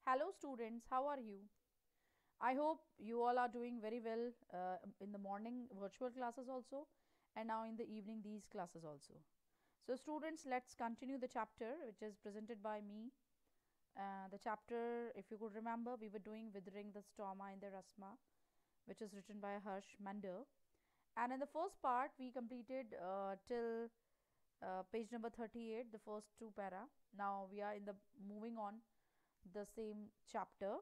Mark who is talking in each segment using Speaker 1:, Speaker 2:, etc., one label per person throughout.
Speaker 1: Hello students, how are you? I hope you all are doing very well in the morning virtual classes also, and now in the evening these classes also. So students, let's continue the chapter which is presented by me. The chapter, if you could remember, we were doing Withering the Stoma in the Ersama, which is written by Harsh Mander. And in the first part we completed till page number 38, the first two para. Now we are in the moving on the same chapter.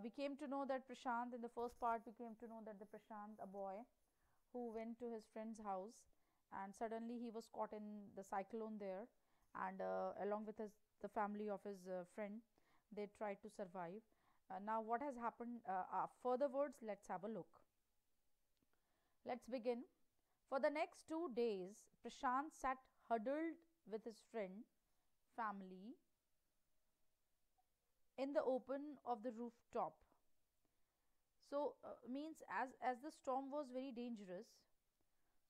Speaker 1: We came to know that Prashant, in the first part, we came to know that the Prashant, a boy who went to his friend's house, and suddenly he was caught in the cyclone there, and along with the family of his friend, they tried to survive. Now, what has happened? Further words, let's have a look. Let's begin. For the next 2 days, Prashant sat huddled with his friend, family, in the open of the rooftop. So means as the storm was very dangerous,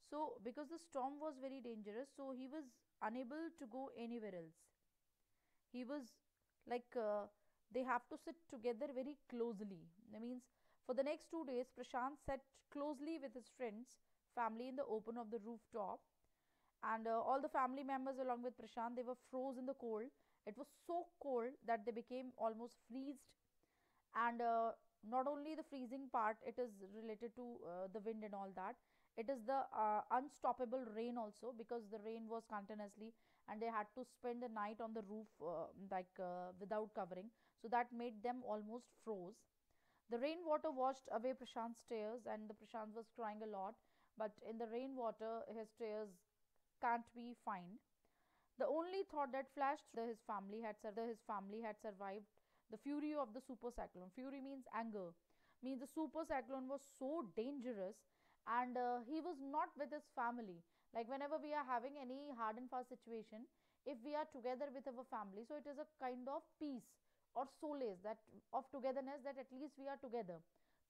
Speaker 1: so because the storm was very dangerous, so he was unable to go anywhere else. He was like they have to sit together very closely. That means for the next 2 days Prashant sat closely with his friends family in the open of the rooftop, and all the family members along with Prashant, they were froze in the cold. It was so cold that they became almost freezed. And not only the freezing part, it is related to the wind and all that. It is the unstoppable rain also, because the rain was continuously and they had to spend the night on the roof without covering, so that made them almost froze. The rainwater washed away Prashant's tears, and the Prashant was crying a lot, but in the rainwater his tears can't be found. The only thought that flashed through his family had survived the fury of the super cyclone. Fury means anger, means the super cyclone was so dangerous, and he was not with his family. Like whenever we are having any hard and fast situation, if we are together with our family, so it is a kind of peace or solace that of togetherness, that at least we are together.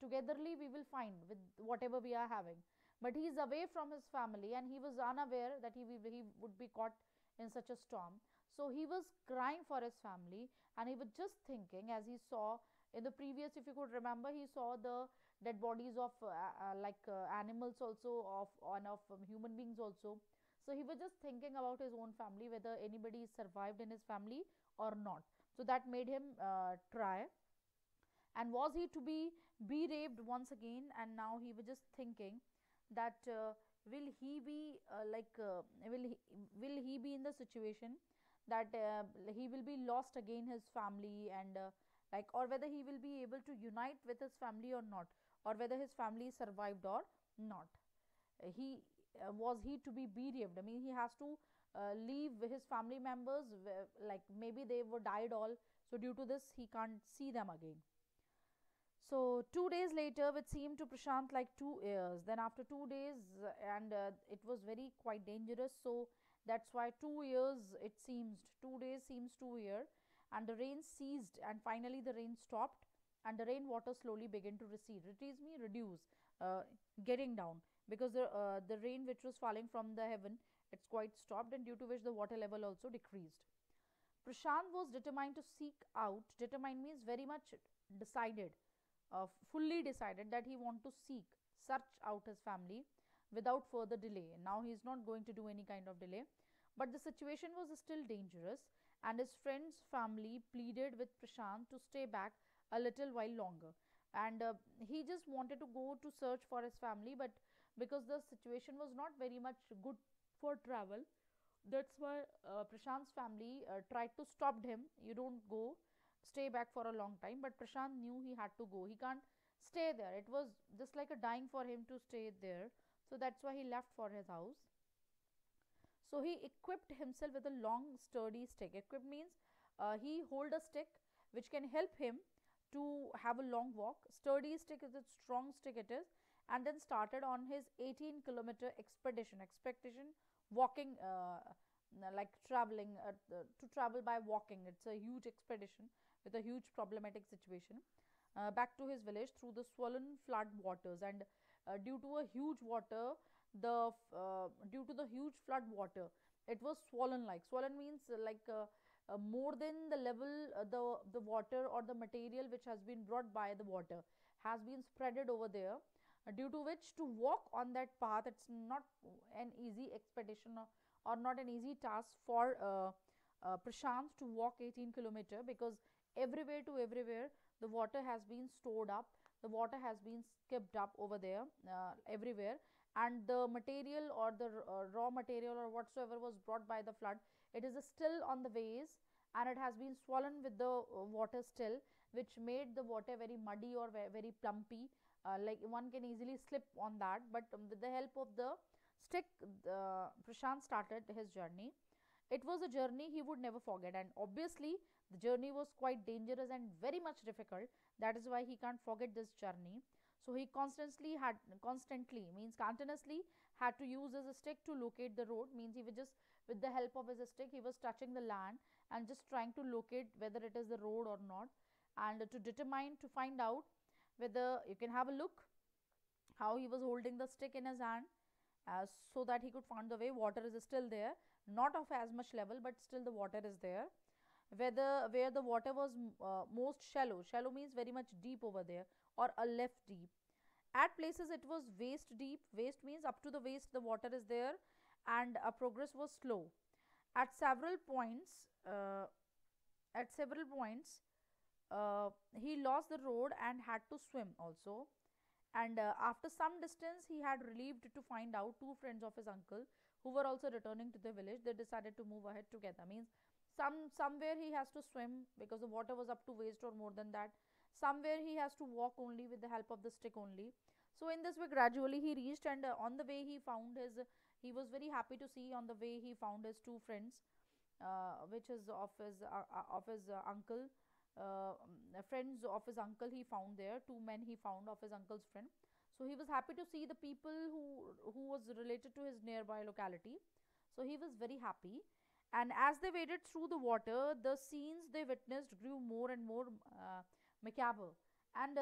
Speaker 1: Togetherly we will find with whatever we are having. But he is away from his family, and he was unaware that he would be caught in such a storm. So he was crying for his family, and he was just thinking, as he saw in the previous, if you could remember, he saw the dead bodies of animals also, of human beings also. So he was just thinking about his own family, whether anybody survived in his family or not. So that made him try. And was he to be bereaved once again? And now he was just thinking that will he be will he be in the situation that he will be lost again his family, and or whether he will be able to unite with his family or not, or whether his family survived or not. He Was he to be bereaved? I mean, he has to leave his family members, like maybe they were died all, so due to this he can't see them again. So 2 days later, which seemed to Prashant like 2 years. Then after 2 days, and it was very quite dangerous. So that's why 2 years it seems. 2 days seems 2 year, and the rain ceased, and finally the rain stopped, and the rainwater slowly began to recede. Recede means reduce, uh, getting down, because the rain which was falling from the heaven, it's quite stopped, and due to which the water level also decreased. Prashant was determined to seek out. Determined means very much decided, fully decided that he want to search out his family without further delay. Now he is not going to do any kind of delay, but the situation was still dangerous, and his friend's family pleaded with Prashant to stay back a little while longer. And he just wanted to go to search for his family, but because the situation was not very much good for travel, that's why Prashant's family tried to stop him. You don't go, stay back for a long time. But Prashant knew he had to go. He can't stay there. It was just like a dying for him to stay there. So that's why he left for his house. So he equipped himself with a long, sturdy stick. Equipped means he hold a stick which can help him to have a long walk. Sturdy stick is a strong stick it is, and then started on his 18-kilometer expedition. Expedition, walking, like traveling to travel by walking. It's a huge expedition with a huge problematic situation. Back to his village through the swollen flood waters, and due to a huge water, due to the huge flood water, it was swollen. Like swollen means more than the level, the water or the material which has been brought by the water has been spreaded over there, due to which to walk on that path, it's not an easy expedition, or not an easy task for Prashant to walk 18 kilometer, because everywhere to everywhere the water has been stored up, the water has been skipped up over there, everywhere, and the material or the raw material or whatsoever was brought by the flood, it is still on the ways, and it has been swollen with the water still, which made the water very muddy or very plumpy, like one can easily slip on that. But with the help of the stick, Prashant started his journey. It was a journey he would never forget, and obviously the journey was quite dangerous and very much difficult. That is why he can't forget this journey. So he constantly means continuously had to use his stick to locate the road. Means he was just, with the help of his stick, he was touching the land and just trying to locate whether it is the road or not, and to determine, to find out whether, you can have a look how he was holding the stick in his hand, so that he could find the way. Water is still there, not of as much level, but still the water is there. Whether where the water was most shallow, shallow means very much deep over there, or a left deep. At places it was waist deep, waist means up to the waist the water is there, and progress was slow. At several points, at several points, he lost the road and had to swim also. And after some distance, he had relieved to find out two friends of his uncle who were also returning to the village. They decided to move ahead together. Means somewhere he has to swim because the water was up to waist or more than that. Somewhere he has to walk only with the help of the stick only. So in this way, gradually he reached, and on the way he found his. He was very happy to see on the way he found his two friends, which is of his uncle, friends of his uncle he found there, two men he found of his uncle's friend. So he was happy to see the people who was related to his nearby locality. So he was very happy, and as they waded through the water, the scenes they witnessed grew more and more macabre. And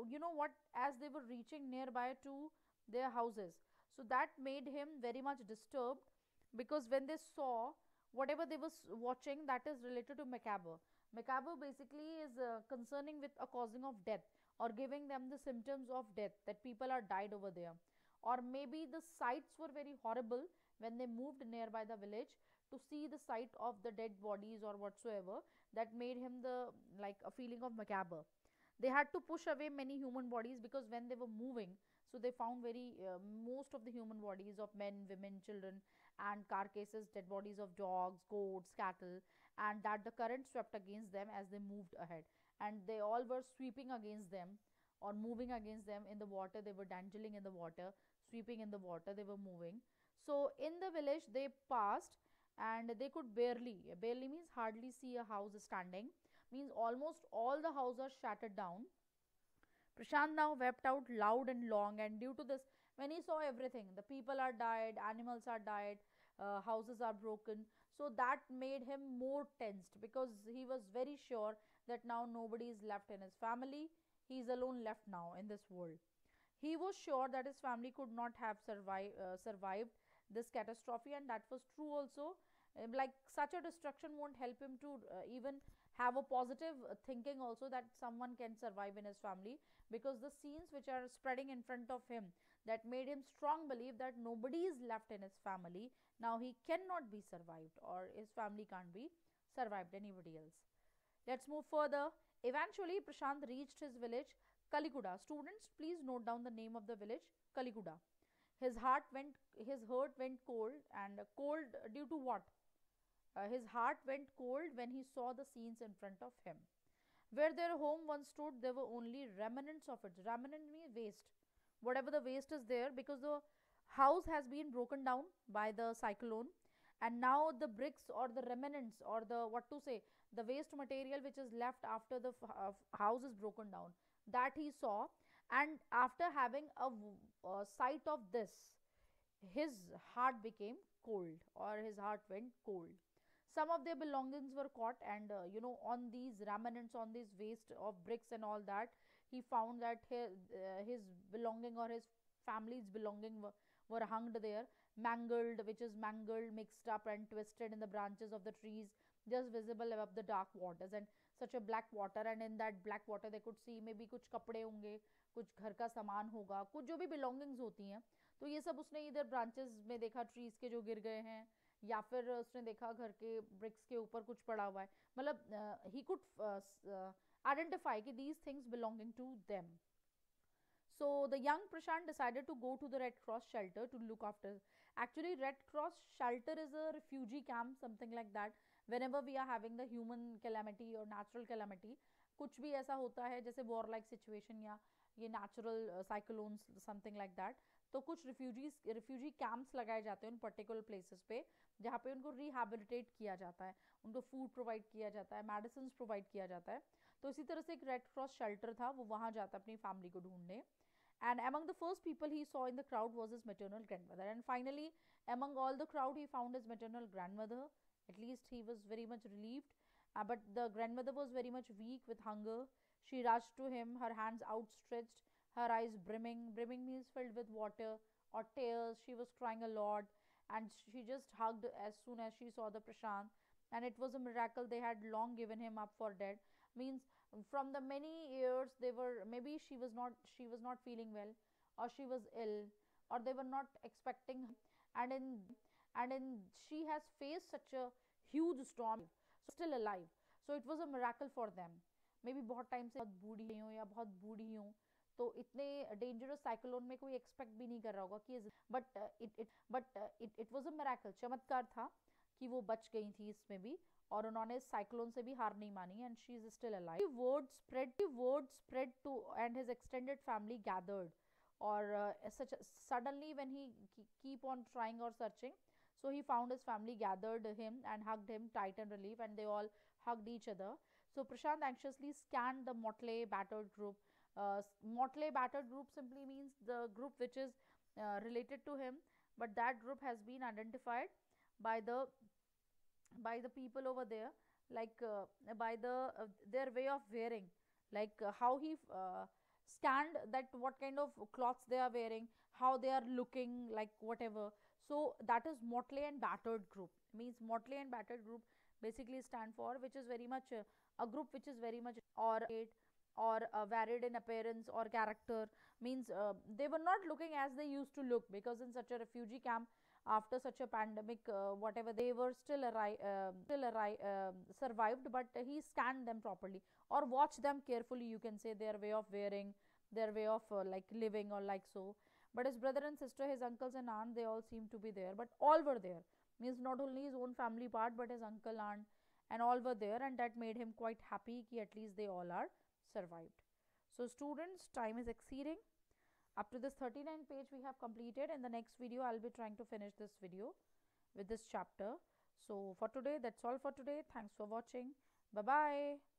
Speaker 1: you know what, as they were reaching nearby to their houses, so that made him very much disturbed, because when they saw whatever they was watching, that is related to macabre. Macabre basically is concerning with a causing of death, or giving them the symptoms of death, that people are died over there. Or maybe the sights were very horrible when they moved nearby the village, to see the sight of the dead bodies or whatsoever, that made him the, like, a feeling of macabre. They had to push away many human bodies, because when they were moving, so they found very most of the human bodies of men, women, children, and carcasses, dead bodies of dogs, goats, cattle, and that the current swept against them as they moved ahead, and they all were sweeping against them, or moving against them in the water. They were dangling in the water, sweeping in the water, they were moving. So in the village they passed, and they could barely means hardly see a house standing, means almost all the houses are shattered down. Prashant now wept out loud and long, and due to this, when he saw everything, the people are died, animals are died, houses are broken, so that made him more tensed, because he was very sure that now nobody is left in his family. He is alone left now in this world. He was sure that his family could not have survived this catastrophe, and that was true also. Like, such a destruction won't help him to even have a positive thinking also, that someone can survive in his family, because the scenes which are spreading in front of him, that made him strong believe that nobody is left in his family. Now he cannot be survived, or his family can't be survived, anybody else. Let's move further. Eventually Prashant reached his village, Kalikuda. Students, please note down the name of the village, Kalikuda. His heart went cold, and cold due to what? His heart went cold when he saw the scenes in front of him. Where their home once stood, there were only remnants of it. Remnant means waste. Whatever the waste is there, because the house has been broken down by the cyclone, and now the bricks or the remnants, or the, what to say, the waste material which is left after the house is broken down, that he saw. And after having a sight of this, his heart became cold, or his heart went cold. Some of their belongings were caught, and on these remnants, on these waste of bricks and all that, he found that his belonging, or his family's belonging, were hanged there, mangled, which is mangled, mixed up and twisted in the branches of the trees. just visible above the dark waters, and such a black water, and in that black water they could see maybe कुछ कपड़े होंगे, कुछ घर का सामान होगा, कुछ जो भी belongings होती हैं, तो ये सब उसने इधर ब्रांचेस में देखा, ट्रीज के जो गिर गए हैं, या फिर उसने देखा घर के ब्रिक्स के ऊपर कुछ पड़ा हुआ है, मतलब ही कुड आइडेंटिफाई कि these things belonging to them. So the young Prashant decided to go to the Red Cross shelter to look after. Actually, Red Cross shelter is a refugee camp, something like that. Whenever we are having the human calamity or natural calamity, कुछ भी ऐसा होता है जैसे war like situation या ये natural cyclones something like that, तो कुछ रिफ्यूजी कैंप्स लगाए जाते हैं उन पर्टिकुलर प्लेसेस पे, जहाँ पे उनको रिहैबिलिटेट किया जाता है, उनको फूड प्रोवाइड किया जाता है, मेडिसिन प्रोवाइड किया जाता है. तो इसी तरह से एक रेड क्रॉस शेल्टर था, वो वहाँ जाता है अपनी फैमिली को ढूंढने. And among the first people he saw in the crowd was his maternal grandmother. And finally, among all the crowd, he found his maternal grandmother. At least he was very much relieved. But the grandmother was very much weak with hunger. She rushed to him, her hands outstretched, her eyes brimming. Brimming means filled with water or tears. She was crying a lot. And she just hugged as soon as she saw the Prashant. And it was a miracle. They had long given him up for dead. Means from the many years they were, maybe she was not feeling well, or she was ill, or they were not expecting her. And in she has faced such a huge storm, so still alive. So it was a miracle for them. Maybe बहुत time से बहुत बूढ़ी हूँ या बहुत बूढ़ी हूँ, तो इतने dangerous cyclone में कोई एक्सपेक्ट भी नहीं कर रहा होगा कि, but it was a miracle, चमत्कार था कि वो बच गई थी इसमें भी, और उन्होंने साइक्लोन से भी हार नहीं मानी, and she is still alive. Word spread to, and his extended family gathered, or such suddenly when he keep on trying or searching, so he found his family gathered him and hugged him tight and relief, and they all hugged each other. So Prashant anxiously scanned the motley battered group. Motley battered group simply means the group which is related to him, but that group has been identified by the people over there, like by their way of wearing, like how he scanned that what kind of clothes they are wearing, how they are looking, like whatever. So that is motley and battered group. Means motley and battered group basically stand for, which is very much a group which is very much or varied in appearance or character. Means they were not looking as they used to look, because in such a refugee camp, after such a pandemic, whatever, they were survived, but he scanned them properly, or watched them carefully, you can say, their way of wearing, their way of like living, or like so. But his brother and sister, his uncles and aunt, they all seemed to be there, but all were there. Means not only his own family part, but his uncle, aunt, and all were there, and that made him quite happy ki at least they all are survived. So students, time is exceeding. Up to this 39 page we have completed. In the next video I'll be trying to finish this video with this chapter. So for today, that's all for today. Thanks for watching. Bye bye.